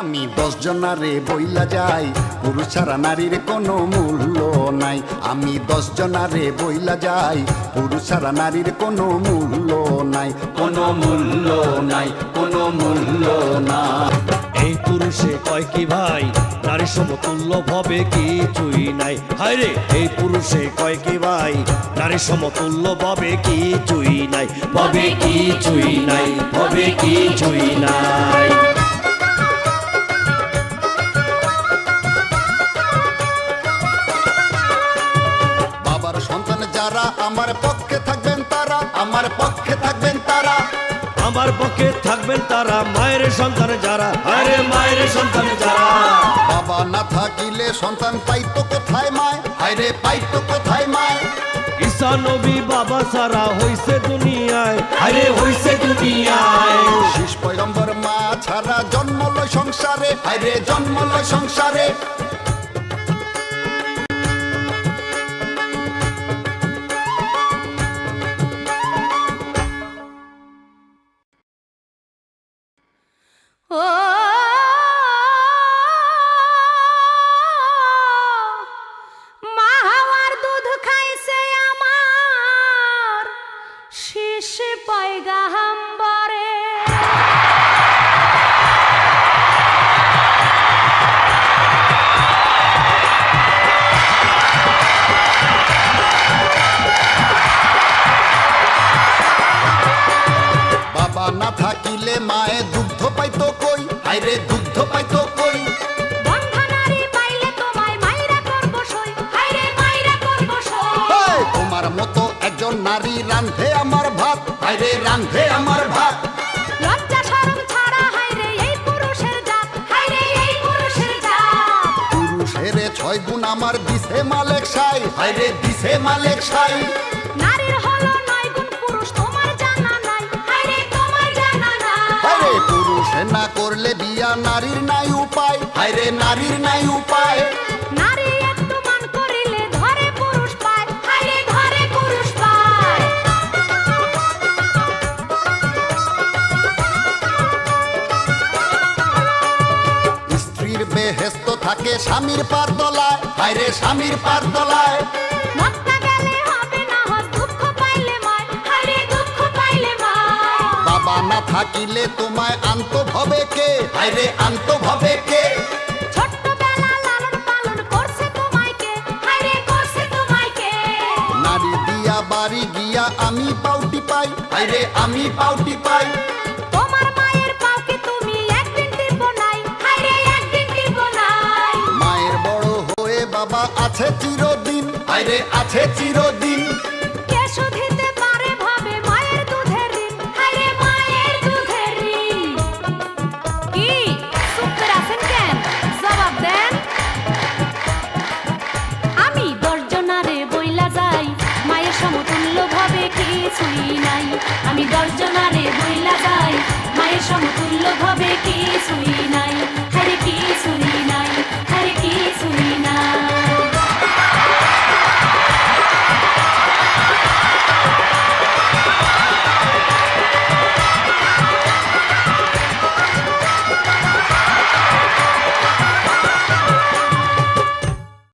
আমি 10 জনারে বইলা যাই, পুরুষ ছাড়া নারীর কোনো মূল্য নাই। আমি 10 জনারে বইলা যাই, পুরুষ ছাড়া নারীর কোনো মূল্য নাই, কোনো মূল্য নাই, কোনো মূল্য নাই। এই পুরুষে কয় কি ভাই, নারী সমতুল্য ভাবে কিছুই নাই। হায়রে এই পুরুষে কয় কি ভাই, নারী সমতুল্য ভাবে কিছুই নাই, ভাবে কিছুই নাই, ভাবে কিছুই নাই। বাবার সন্তান যারা আমার পক্ষে থাকবেন তারা, আমার পক্ষে থাকবেন তারা, আমার পক্ষে থাকবেন তারা। মায়ের সন্তান যারা, আরে মায়ের সন্তান যারা। বাবা না থাকিলে সন্তান পাইতো কোথায় মায়, হায়রে পাইতো কোথায় মায়। ঈসা নবী বাবা সারা হইছে দুনিয়ায়, আরে হইছে দুনিয়ায়। শেষ পয়গম্বর মা ছাড়া জন্ম লয় সংসারে, হায়রে জন্ম লয় সংসারে। ও মা হাওয়ার দুধ খাইছে আমার শেষ পয়গাম্বরে। বাবা না থাকিলে মায়ে দুগ্ধ পাইতো কই, হায়রে দুগ্ধ পাইতো কই। বন্ধনারী পাইলে তোমায় মাইরা করব সই, হায়রে মাইরা করব সই। তোমার মতো একজন নারী রান্ধে আমার ভাত, হায়রে রান্ধে আমার ভাত। লজ্জা শরম ছাড়া হায়রে এই পুরুষের জাত, হায়রে এই পুরুষের জাত। পুরুষের 6 গুণ আমার দিছে মালেক সাই, হায়রে দিছে মালেক সাই। নারীর হলো 9 গুণ পুরুষ তোমার জানা নাই, হায়রে তোমার জানা নাই। হায়রে পুরুষে না করলে বিয়া নারীর নাই উপায়, হায়রে নারীর নাই উপায়। নারী একটু মান করিলে ধরে পুরুষ পায়, হায়রে ধরে পুরুষ পায়। স্ত্রীর বেহেস্ত থাকে স্বামীর পার তলায়, হায়রে স্বামীর পার তলায়। মক্কা গেলে হবে না হজ, দুঃখ পাইলে মায়, হায়রে দুঃখ পাইলে মায়। বাবা না থাকিলে তোমায় আনতো ভবে কে, হায়রে আনতো ভবে কে। ছোট্টবেলা লালন পালন করছে তোমায় কে, হায়রে করছে তোমায় কে। নারী দিয়া বাড়ি গিয়া আমি পাউটি পাই, হায়রে আমি পাউটি পাই। তোমার মায়ের পাও কি তুমি একদিন টিপো নাই, হায়রে একদিন টিপো নাই। মায়ের বড় হয়ে বাবা আছে চিরদিন, হায়রে আছে চিরদিন। কে শুধিতে পারে ভাবে মায়ের দুধের ঋণ, হায়রে মায়ের দুধের ঋণ। কি চুপ করে আছেন কেন, জবাব দেন। আমি 10 জনারে বইলা যাই, মায়ের সমতুল্য ভাবে কিছুই নাই। আমি 10 জনারে বইলা যাই, মায়ের সমতুল্য